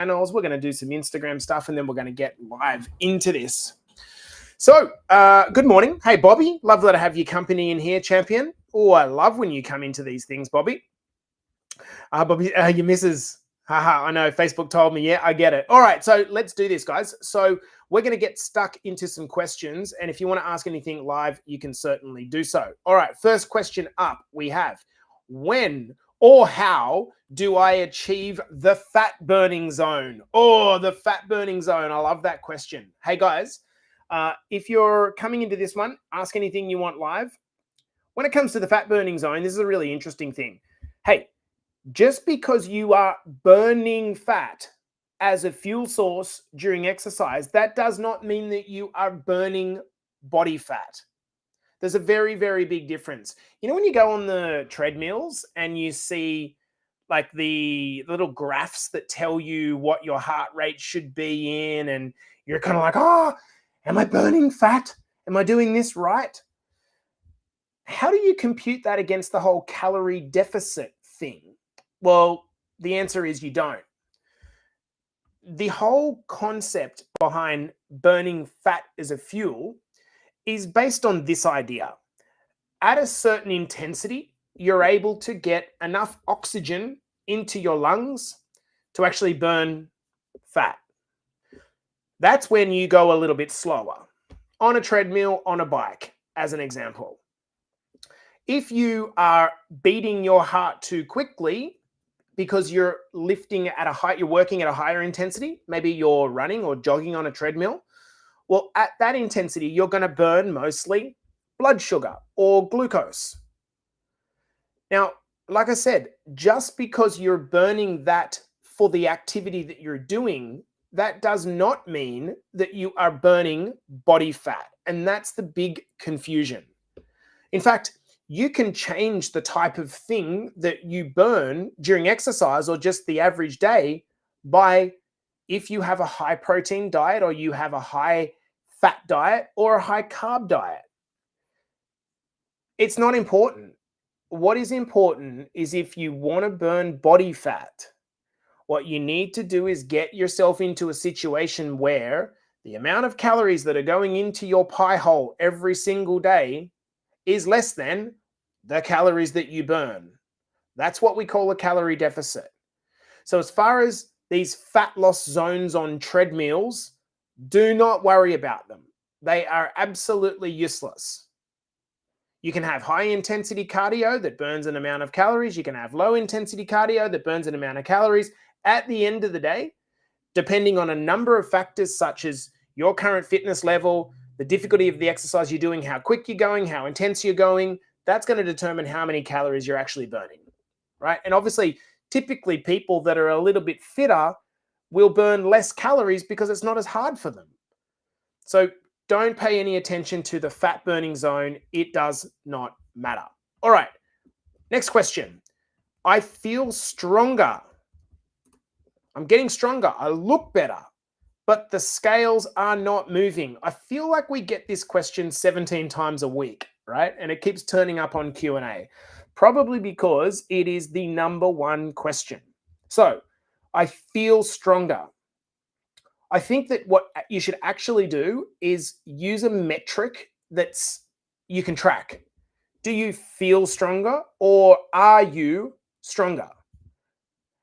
channels. We're going to do some Instagram stuff, and then we're going to get live into this. So, good morning. Hey, Bobby. Lovely to have your company in here, champion. Oh, I love when you come into these things, Bobby. Bobby, your missus. Haha, I know. Facebook told me. Yeah, I get it. All right, so let's do this, guys. So we're going to get stuck into some questions, and if you want to ask anything live, you can certainly do so. All right, first question up we have, when or how do I achieve the fat burning zone? Oh, the fat burning zone. I love that question. Hey, guys, if you're coming into this one, ask anything you want live. When it comes to the fat burning zone, this is a really interesting thing. Hey, just because you are burning fat as a fuel source during exercise, that does not mean that you are burning body fat. There's a very, very big difference. You know, when you go on the treadmills and you see like the little graphs that tell you what your heart rate should be in, and you're kind of like, oh, am I burning fat? Am I doing this right? How do you compute that against the whole calorie deficit thing? Well, the answer is you don't. The whole concept behind burning fat as a fuel is based on this idea. At a certain intensity, you're able to get enough oxygen into your lungs to actually burn fat. That's when you go a little bit slower. On a treadmill, on a bike, as an example. If you are beating your heart too quickly because you're lifting at a high, you're working at a higher intensity, maybe you're running or jogging on a treadmill, well, at that intensity, you're going to burn mostly blood sugar or glucose. Now, like I said, just because you're burning that for the activity that you're doing, that does not mean that you are burning body fat. And that's the big confusion. In fact, you can change the type of thing that you burn during exercise or just the average day by if you have a high protein diet or you have a high fat diet or a high carb diet. It's not important. What is important is if you want to burn body fat, what you need to do is get yourself into a situation where the amount of calories that are going into your pie hole every single day is less than the calories that you burn. That's what we call a calorie deficit. So as far as these fat loss zones on treadmills, do not worry about them. They are absolutely useless. You can have high intensity cardio that burns an amount of calories. You can have low intensity cardio that burns an amount of calories. At the end of the day, depending on a number of factors such as your current fitness level, the difficulty of the exercise you're doing, how quick you're going, how intense you're going, that's going to determine how many calories you're actually burning, right? And obviously, typically people that are a little bit fitter will burn less calories because it's not as hard for them. So don't pay any attention to the fat burning zone. It does not matter. All right, next question. I feel stronger. I'm getting stronger. I look better, but the scales are not moving. I feel like we get this question 17 times a week, right? And it keeps turning up on Q&A, probably because it is the number one question. So I feel stronger. I think that what you should actually do is use a metric that's you can track. Do you feel stronger or are you stronger?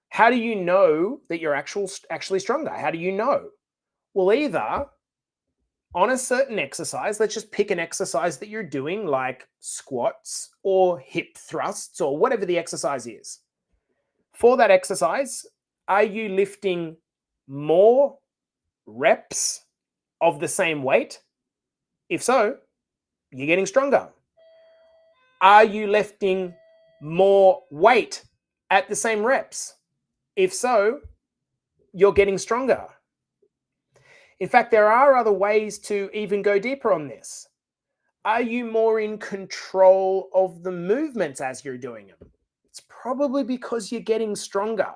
How do you know that you're actually stronger? How do you know? Well, either on a certain exercise, let's just pick an exercise that you're doing like squats or hip thrusts or whatever the exercise is. For that exercise, are you lifting more reps of the same weight? If so, you're getting stronger. Are you lifting more weight at the same reps? If so, you're getting stronger. In fact, there are other ways to even go deeper on this. Are you more in control of the movements as you're doing them? It's probably because you're getting stronger.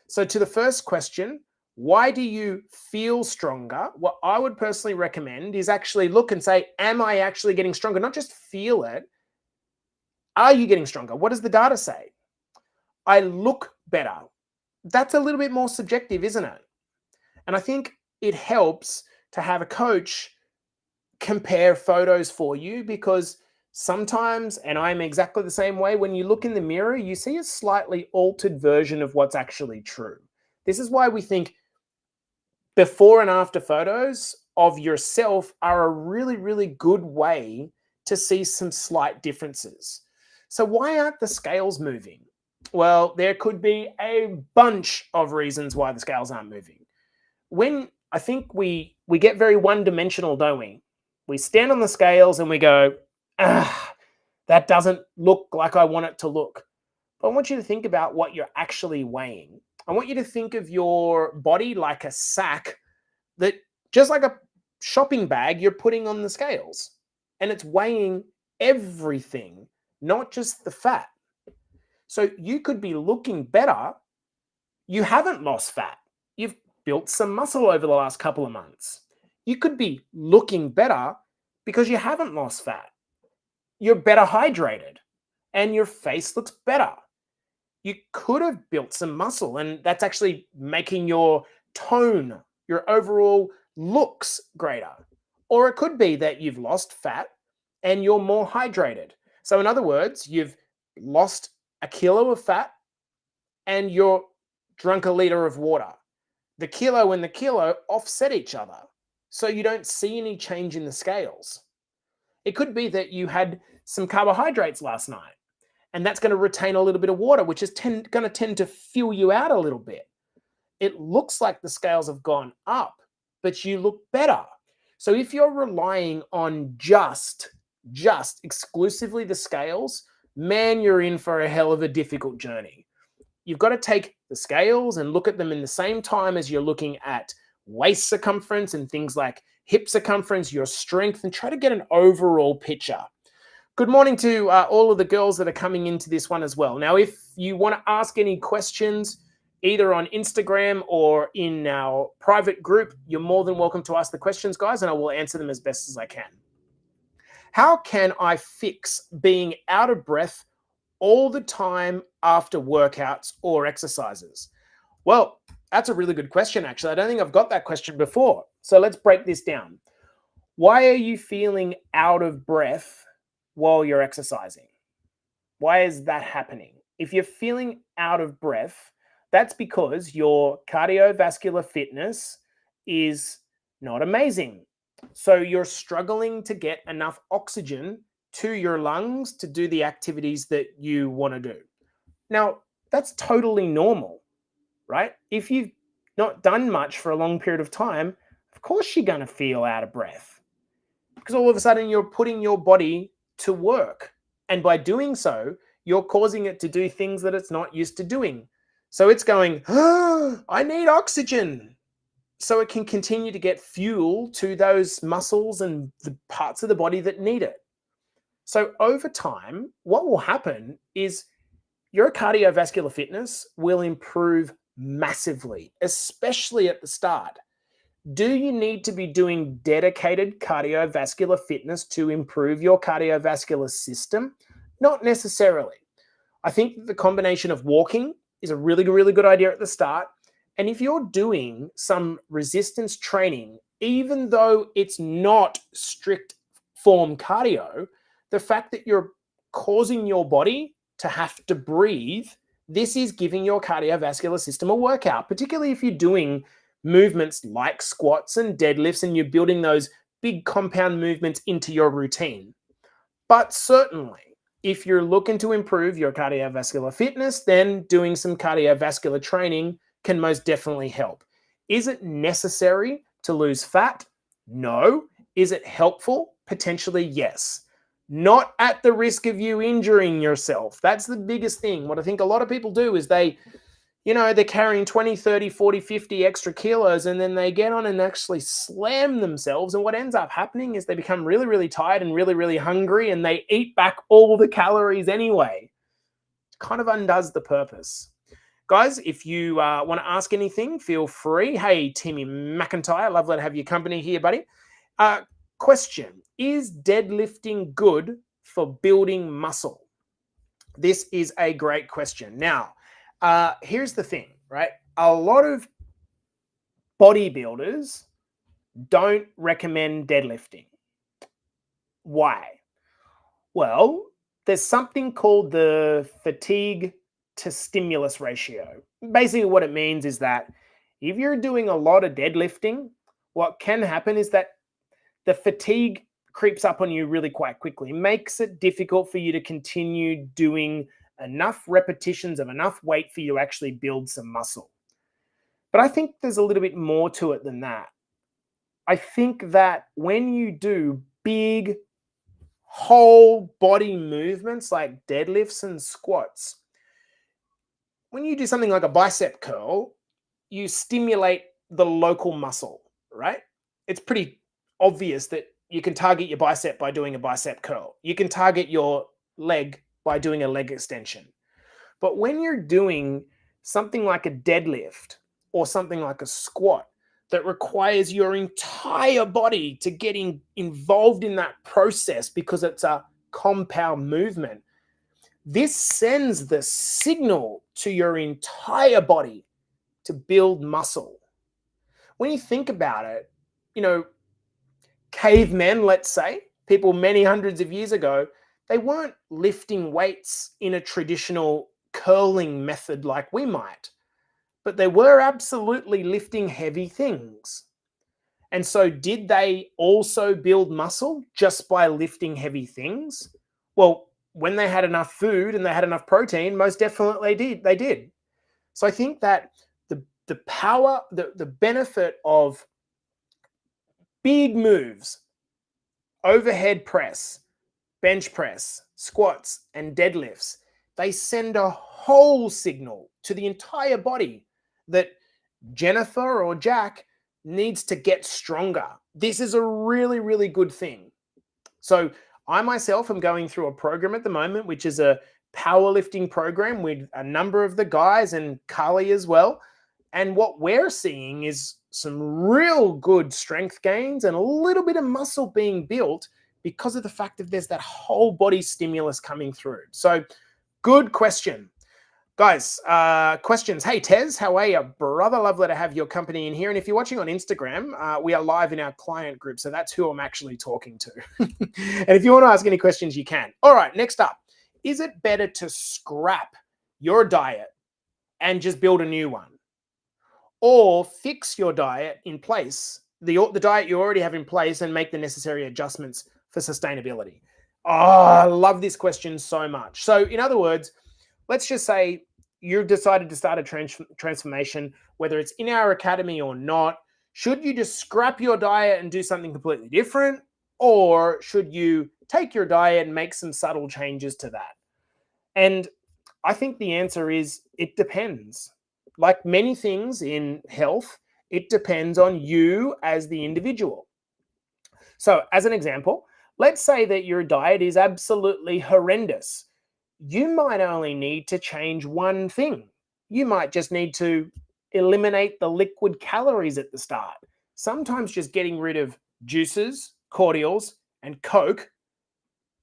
So to the first question, why do you feel stronger? What I would personally recommend is actually look and say, am I actually getting stronger? Not just feel it. Are you getting stronger? What does the data say? I look better. that's a little bit more subjective, isn't it? And I think it helps to have a coach compare photos for you, because sometimes, and I'm exactly the same way, when you look in the mirror, you see a slightly altered version of what's actually true. This is why we think before and after photos of yourself are a really, really good way to see some slight differences. So, why aren't the scales moving? Well, there could be a bunch of reasons why the scales aren't moving. When I think we get very one-dimensional, don't we? We stand on the scales and we go, ah, that doesn't look like I want it to look. But I want you to think about what you're actually weighing. I want you to think of your body like a sack that, just like a shopping bag, you're putting on the scales, and it's weighing everything, not just the fat. So you could be looking better. You haven't lost fat. You've built some muscle over the last couple of months. You could be looking better because you haven't lost fat. You're better hydrated and your face looks better. You could have built some muscle, and that's actually making your tone, your overall looks greater. Or it could be that you've lost fat and you're more hydrated. So, in other words, you've lost a kilo of fat and you're drunk a liter of water. The kilo and the kilo offset each other, so you don't see any change in the scales. It could be that you had some carbohydrates last night, and that's going to retain a little bit of water, which is going to tend to fill you out a little bit. It looks like the scales have gone up, but you look better. So if you're relying on just exclusively the scales, man, you're in for a hell of a difficult journey. You've got to take the scales and look at them in the same time as you're looking at waist circumference and things like hip circumference, your strength, and try to get an overall picture. Good morning to all of the girls that are coming into this one as well. Now, if you want to ask any questions, either on Instagram or in our private group, you're more than welcome to ask the questions, guys, and I will answer them as best as I can. How can I fix being out of breath all the time after workouts or exercises? Well, that's a really good question, actually. I don't think I've got that question before. So let's break this down. Why are you feeling out of breath while you're exercising? Why is that happening? If you're feeling out of breath, that's because your cardiovascular fitness is not amazing. So you're struggling to get enough oxygen to your lungs to do the activities that you want to do. Now, that's totally normal, right? If you've not done much for a long period of time, of course you're going to feel out of breath, because all of a sudden you're putting your body to work. And by doing so, you're causing it to do things that it's not used to doing. So it's going, oh, I need oxygen. So it can continue to get fuel to those muscles and the parts of the body that need it. So over time, what will happen is your cardiovascular fitness will improve massively, especially at the start. Do you need to be doing dedicated cardiovascular fitness to improve your cardiovascular system? Not necessarily. I think the combination of walking is a really, really good idea at the start. And if you're doing some resistance training, even though it's not strict form cardio, the fact that you're causing your body to have to breathe, this is giving your cardiovascular system a workout, particularly if you're doing movements like squats and deadlifts and you're building those big compound movements into your routine. But certainly, if you're looking to improve your cardiovascular fitness, then doing some cardiovascular training can most definitely help. Is it necessary to lose fat? No. Is it helpful? Potentially, yes. Not at the risk of you injuring yourself. That's the biggest thing. What I think a lot of people do is they're carrying 20, 30, 40, 50 extra kilos, and then they get on and actually slam themselves. And what ends up happening is they become really, really tired and really, really hungry, and they eat back all the calories anyway. It kind of undoes the purpose. Guys, if you want to ask anything, feel free. Hey, Timmy McIntyre, lovely to have your company here, buddy. Question, is deadlifting good for building muscle? This is a great question. Now, here's the thing, right? a lot of bodybuilders don't recommend deadlifting. Why? Well, there's something called the fatigue to stimulus ratio. Basically, what it means is that if you're doing a lot of deadlifting, what can happen is that the fatigue creeps up on you really quite quickly. It makes it difficult for you to continue doing enough repetitions of enough weight for you to actually build some muscle. But I think there's a little bit more to it than that. I think that when you do big whole body movements like deadlifts and squats, when you do something like a bicep curl, you stimulate the local muscle, right? It's pretty obvious that you can target your bicep by doing a bicep curl. You can target your leg by doing a leg extension. But when you're doing something like a deadlift or something like a squat that requires your entire body to get involved in that process because it's a compound movement, this sends the signal to your entire body to build muscle. When you think about it, cavemen, let's say, people many hundreds of years ago, they weren't lifting weights in a traditional curling method like we might, but they were absolutely lifting heavy things. And so did they also build muscle just by lifting heavy things? Well, when they had enough food and they had enough protein, most definitely they did. So I think that the power, the benefit of big moves, overhead press, bench press, squats, and deadlifts, they send a whole signal to the entire body that Jennifer or Jack needs to get stronger. This is a really, really good thing. So I myself am going through a program at the moment, which is a powerlifting program with a number of the guys and Carly as well. And what we're seeing is some real good strength gains and a little bit of muscle being built because of the fact that there's that whole body stimulus coming through. So good question. Guys, questions. Hey, Tez, how are you? Brother, lovely to have your company in here. And if you're watching on Instagram, we are live in our client group. So that's who I'm actually talking to. And if you want to ask any questions, you can. All right, next up. Is it better to scrap your diet and just build a new one? Or fix your diet in place, the diet you already have in place, and make the necessary adjustments for sustainability? Oh, I love this question so much. So in other words, let's just say you've decided to start a transformation, whether it's in our academy or not. Should you just scrap your diet and do something completely different? Or should you take your diet and make some subtle changes to that? And I think the answer is it depends. Like many things in health, it depends on you as the individual. So as an example, let's say that your diet is absolutely horrendous. You might only need to change one thing. You might just need to eliminate the liquid calories at the start. Sometimes just getting rid of juices, cordials, and Coke,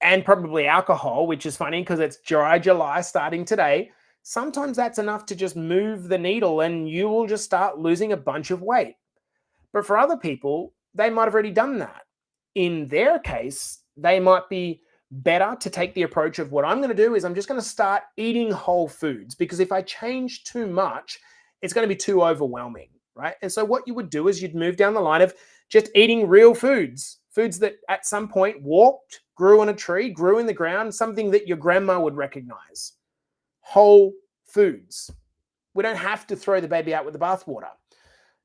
and probably alcohol, which is funny because it's dry July starting today. Sometimes that's enough to just move the needle and you will just start losing a bunch of weight. But for other people, they might have already done that. In their case, they might be better to take the approach of what I'm going to do is I'm just going to start eating whole foods, because if I change too much, it's going to be too overwhelming, right? And so what you would do is you'd move down the line of just eating real foods, foods that at some point walked, grew on a tree, grew in the ground, something that your grandma would recognize. Whole foods. We don't have to throw the baby out with the bathwater.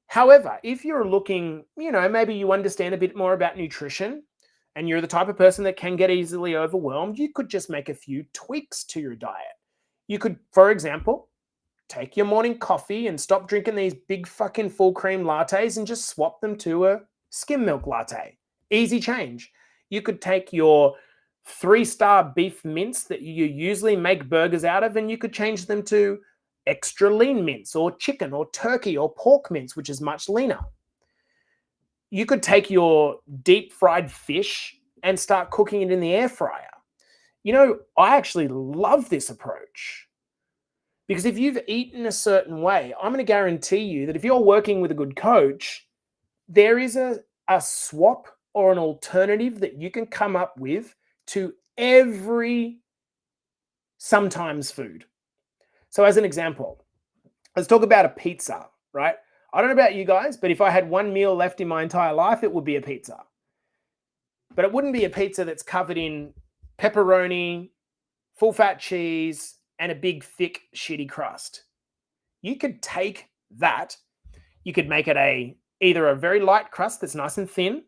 However, if you're looking, maybe you understand a bit more about nutrition and you're the type of person that can get easily overwhelmed, you could just make a few tweaks to your diet. You could, for example, take your morning coffee and stop drinking these big fucking full cream lattes and just swap them to a skim milk latte. Easy change. You could take your 3-star beef mince that you usually make burgers out of, and you could change them to extra lean mince or chicken or turkey or pork mince, which is much leaner. You could take your deep fried fish and start cooking it in the air fryer. I actually love this approach. Because if you've eaten a certain way, I'm going to guarantee you that if you're working with a good coach, there is a swap or an alternative that you can come up with to every sometimes food. So as an example, let's talk about a pizza, right? I don't know about you guys, but if I had one meal left in my entire life, it would be a pizza. But it wouldn't be a pizza that's covered in pepperoni, full fat cheese, and a big, thick, shitty crust. You could take that, you could make it either a very light crust that's nice and thin,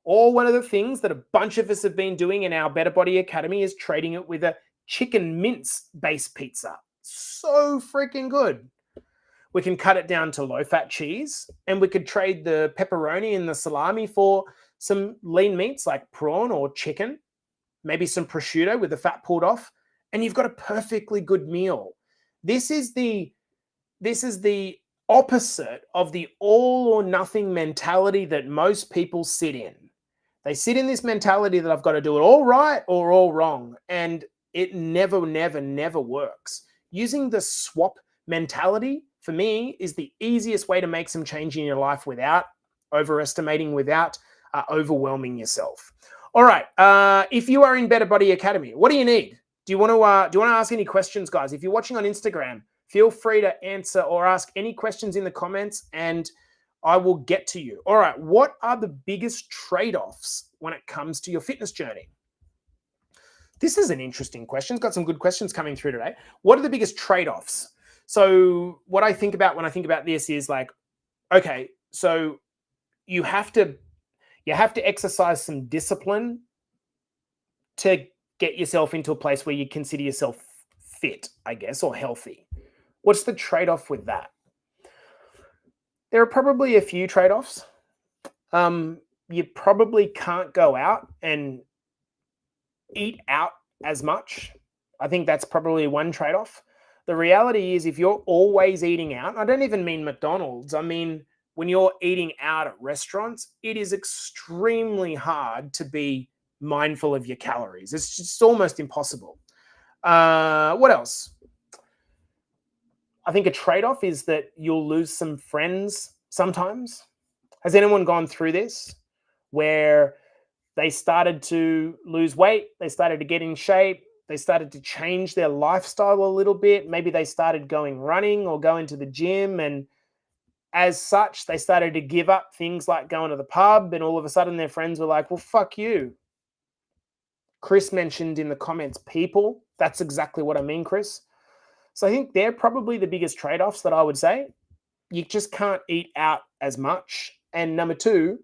or one of the things that a bunch of us have been doing in our Better Body Academy is trading it with a chicken mince based pizza. So freaking good. We can cut it down to low fat cheese, and we could trade the pepperoni and the salami for some lean meats like prawn or chicken, maybe some prosciutto with the fat pulled off, and you've got a perfectly good meal. This is the opposite of the all or nothing mentality that most people sit in. They sit in this mentality that I've got to do it all right or all wrong, and it never works. Using the swap mentality, for me, is the easiest way to make some change in your life without overestimating, without overwhelming yourself. All right. If you are in Better Body Academy, what do you need? Do you want to ask any questions, guys? If you're watching on Instagram, feel free to answer or ask any questions in the comments, and I will get to you. All right. What are the biggest trade-offs when it comes to your fitness journey? This is an interesting question. It's got some good questions coming through today. What are the biggest trade-offs? So what I think about when I think about this is like, okay, so you have to exercise some discipline to get yourself into a place where you consider yourself fit, I guess, or healthy. What's the trade-off with that? There are probably a few trade-offs. You probably can't go out and eat out as much. I think that's probably one trade-off. The reality is if you're always eating out, I don't even mean McDonald's, I mean when you're eating out at restaurants, it is extremely hard to be mindful of your calories. It's just almost impossible. What else? I think a trade-off is that you'll lose some friends sometimes. Has anyone gone through this where they started to lose weight, they started to get in shape, they started to change their lifestyle a little bit. Maybe they started going running or going to the gym, and as such, they started to give up things like going to the pub, and all of a sudden their friends were like, well, fuck you. Chris mentioned in the comments, people. That's exactly what I mean, Chris. So I think they're probably the biggest trade-offs that I would say. You just can't eat out as much. And number two,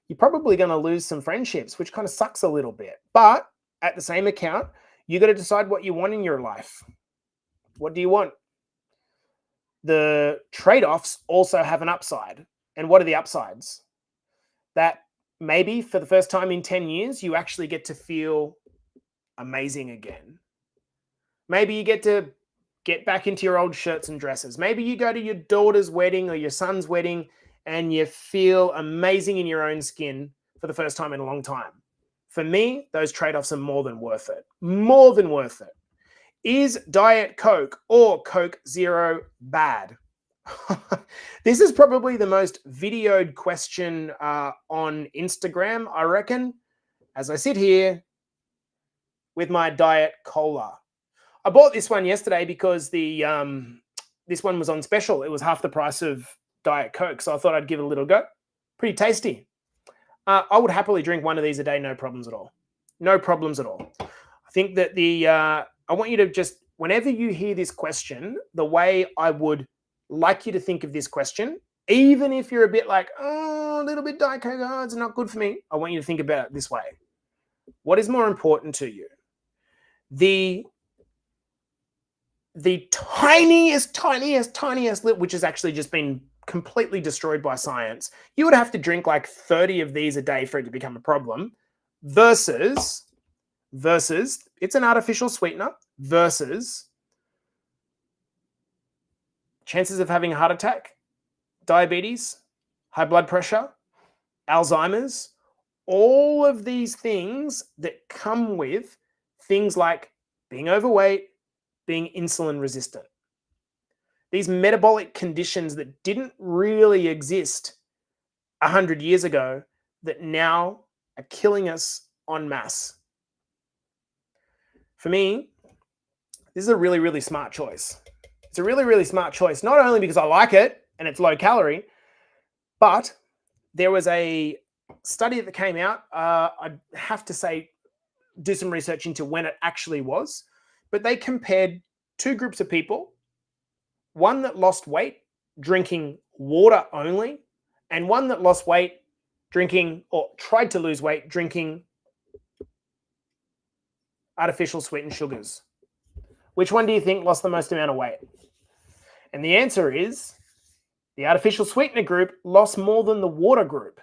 you're probably going to lose some friendships, which kind of sucks a little bit. But at the same account, you got to decide what you want in your life. What do you want? The trade-offs also have an upside. And what are the upsides? That maybe for the first time in 10 years, you actually get to feel amazing again. Maybe you get to get back into your old shirts and dresses. Maybe you go to your daughter's wedding or your son's wedding and you feel amazing in your own skin for the first time in a long time. For me, those trade-offs are more than worth it. More than worth it. Is Diet Coke or Coke Zero bad? This is probably the most videoed question on Instagram, I reckon, as I sit here with my Diet Cola. I bought this one yesterday because this one was on special. It was half the price of Diet Coke, so I thought I'd give it a little go. Pretty tasty. I would happily drink one of these a day, no problems at all. No problems at all. I think that I want you to just, whenever you hear this question, the way I would like you to think of this question, even if you're a bit like, oh, a little bit Diet Coke, oh, it's not good for me. I want you to think about it this way. What is more important to you? The tiniest, which has actually just been completely destroyed by science. You would have to drink like 30 of these a day for it to become a problem, versus it's an artificial sweetener, versus chances of having a heart attack, diabetes, high blood pressure, Alzheimer's, all of these things that come with things like being overweight, being insulin resistant. These metabolic conditions that didn't really exist 100 years ago that now are killing us en masse. For me, this is a really, really smart choice. It's a really, really smart choice, not only because I like it and it's low calorie, but there was a study that came out. I'd have to say, do some research into when it actually was, but they compared two groups of people, one that lost weight drinking water only, and one that lost weight drinking or tried to lose weight drinking artificial sweetened sugars. Which one do you think lost the most amount of weight? And the answer is the artificial sweetener group lost more than the water group.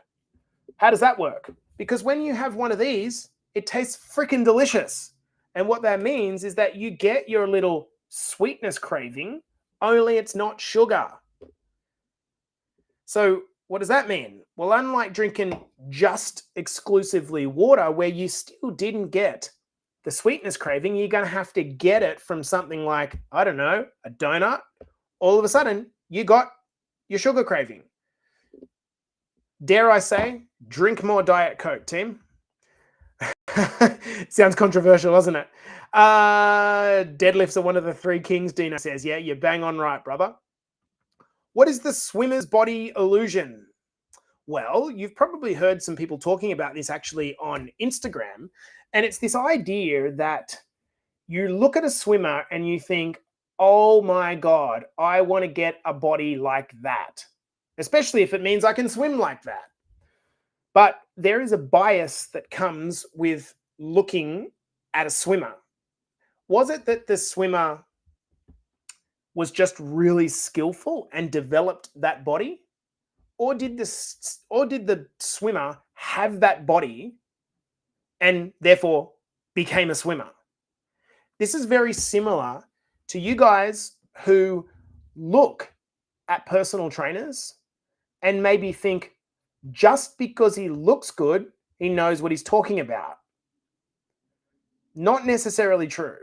How does that work? Because when you have one of these, it tastes freaking delicious. And what that means is that you get your little sweetness craving, only it's not sugar. So what does that mean? Well, unlike drinking just exclusively water, where you still didn't get the sweetness craving, you're going to have to get it from something like, I don't know, a donut. All of a sudden, you got your sugar craving. Dare I say, drink more Diet Coke, team. Sounds controversial, doesn't it? Deadlifts are one of the three kings, Dino says. Yeah, you're bang on right, brother. What is the swimmer's body illusion? Well, you've probably heard some people talking about this actually on Instagram. And it's this idea that you look at a swimmer and you think, oh my God, I want to get a body like that, especially if it means I can swim like that. But there is a bias that comes with looking at a swimmer. Was it that the swimmer was just really skillful and developed that body? Or did the swimmer have that body and therefore became a swimmer? This is very similar to you guys who look at personal trainers and maybe think just because he looks good, he knows what he's talking about. Not necessarily true,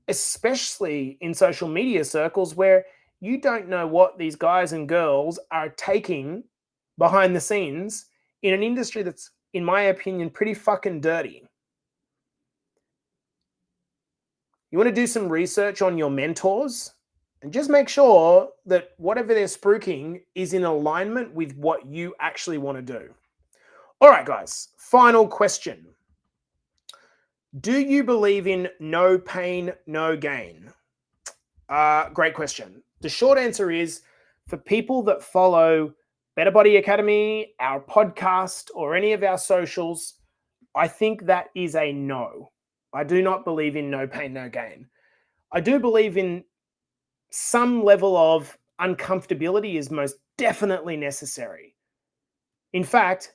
especially in social media circles where you don't know what these guys and girls are taking behind the scenes in an industry that's, in my opinion, pretty fucking dirty. You want to do some research on your mentors and just make sure that whatever they're spruiking is in alignment with what you actually want to do. All right, guys, final question. Do you believe in no pain, no gain? Great question. The short answer is, for people that follow Better Body Academy, our podcast, or any of our socials, I think that is a no. I do not believe in no pain, no gain. I do believe in some level of uncomfortability is most definitely necessary. In fact,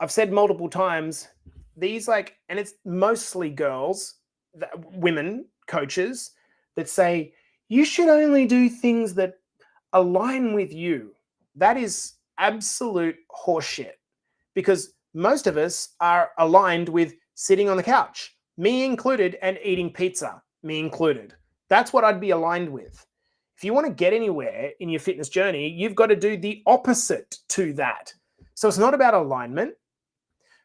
I've said multiple times, and it's mostly girls, women coaches that say, you should only do things that align with you. That is absolute horseshit, because most of us are aligned with sitting on the couch, me included, and eating pizza, me included. That's what I'd be aligned with. If you want to get anywhere in your fitness journey, you've got to do the opposite to that. So it's not about alignment.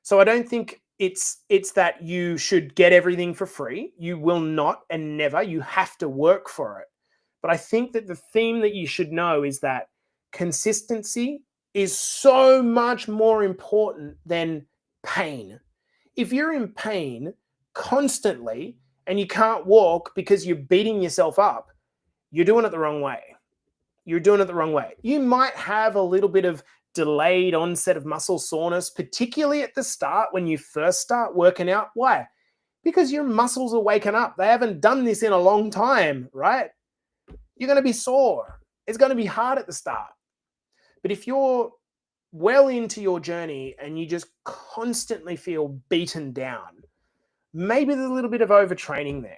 So I don't think it's that you should get everything for free. You will not, and never. You have to work for it. But I think that the theme that you should know is that consistency is so much more important than pain. If you're in pain constantly and you can't walk because you're beating yourself up, you're doing it the wrong way. You're doing it the wrong way. You might have a little bit of delayed onset of muscle soreness, particularly at the start when you first start working out. Why? Because your muscles are waking up. They haven't done this in a long time, right? You're going to be sore. It's going to be hard at the start. But if you're well into your journey and you just constantly feel beaten down, maybe there's a little bit of overtraining there.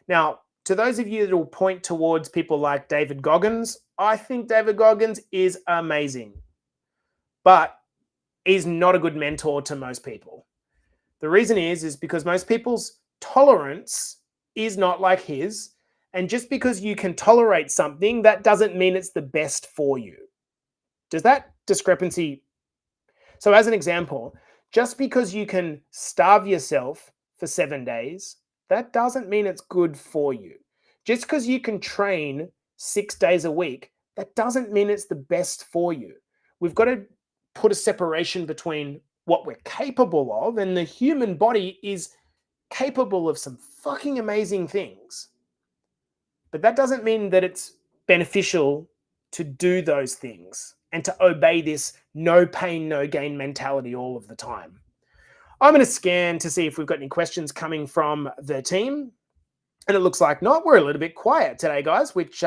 Now, to those of you that will point towards people like David Goggins, I think David Goggins is amazing, but he's not a good mentor to most people. The reason is because most people's tolerance is not like his. And just because you can tolerate something, that doesn't mean it's the best for you. Does that discrepancy? So, as an example, just because you can starve yourself for 7 days, that doesn't mean it's good for you. Just because you can train 6 days a week, that doesn't mean it's the best for you. We've got to put a separation between what we're capable of, and the human body is capable of some fucking amazing things. But that doesn't mean that it's beneficial to do those things and to obey this no pain, no gain mentality all of the time. I'm going to scan to see if we've got any questions coming from the team. And it looks like not. We're a little bit quiet today, guys, which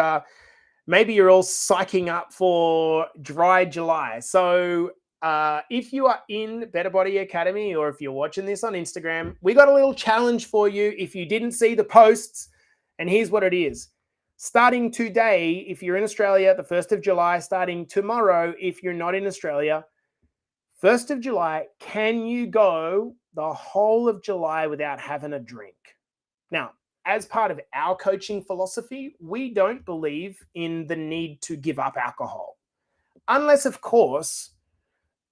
maybe you're all psyching up for Dry July. So if you are in Better Body Academy, or if you're watching this on Instagram, we got a little challenge for you if you didn't see the posts. And here's what it is. Starting today, if you're in Australia, the 1st of July, starting tomorrow, if you're not in Australia, 1st of July, can you go the whole of July without having a drink? Now, as part of our coaching philosophy, we don't believe in the need to give up alcohol. Unless, of course,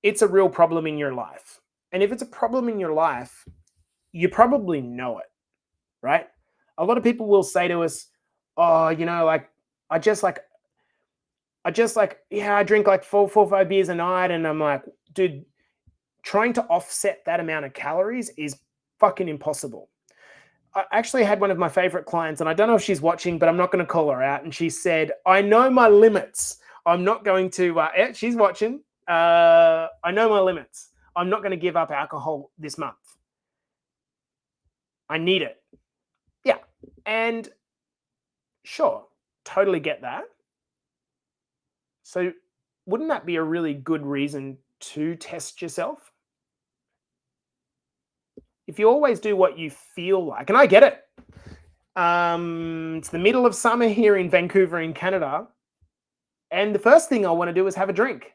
it's a real problem in your life. And if it's a problem in your life, you probably know it, right? A lot of people will say to us, oh, I drink like four or 5 beers a night. And I'm like, dude, trying to offset that amount of calories is fucking impossible. I actually had one of my favorite clients, and I don't know if she's watching, but I'm not going to call her out. And she said, I know my limits. I'm not going to, she's watching. I know my limits. I'm not going to give up alcohol this month. I need it. Yeah. And sure, totally get that. So wouldn't that be a really good reason to test yourself? If you always do what you feel like, and I get it. It's the middle of summer here in Vancouver in Canada. And the first thing I want to do is have a drink.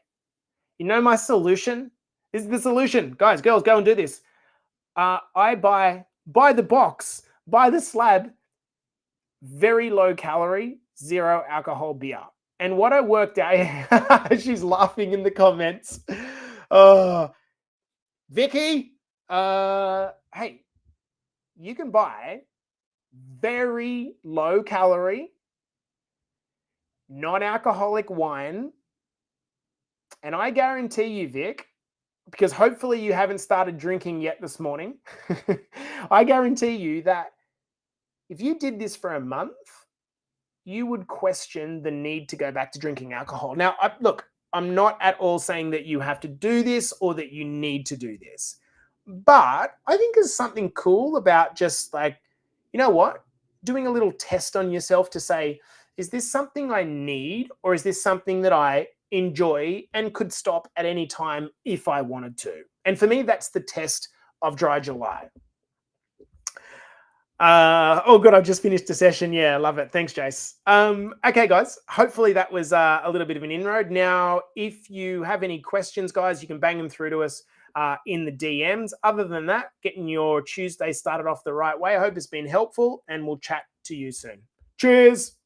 You know my solution? This is the solution. Guys, girls, go and do this. I buy the box, buy the slab, very low calorie, 0 alcohol beer. And what I worked out, she's laughing in the comments. Vicky, hey, you can buy very low calorie, non-alcoholic wine. And I guarantee you, Vic, because hopefully you haven't started drinking yet this morning, I guarantee you that if you did this for a month, you would question the need to go back to drinking alcohol. Now, look, I'm not at all saying that you have to do this or that you need to do this. But I think there's something cool about just like, you know what, doing a little test on yourself to say, is this something I need, or is this something that I enjoy and could stop at any time if I wanted to? And for me, that's the test of Dry July. Oh, good. I've just finished the session. Yeah, I love it. Thanks, Jace. Okay, guys. Hopefully that was a little bit of an inroad. Now, if you have any questions, guys, you can bang them through to us in the DMs. Other than that, getting your Tuesday started off the right way. I hope it's been helpful, and we'll chat to you soon. Cheers.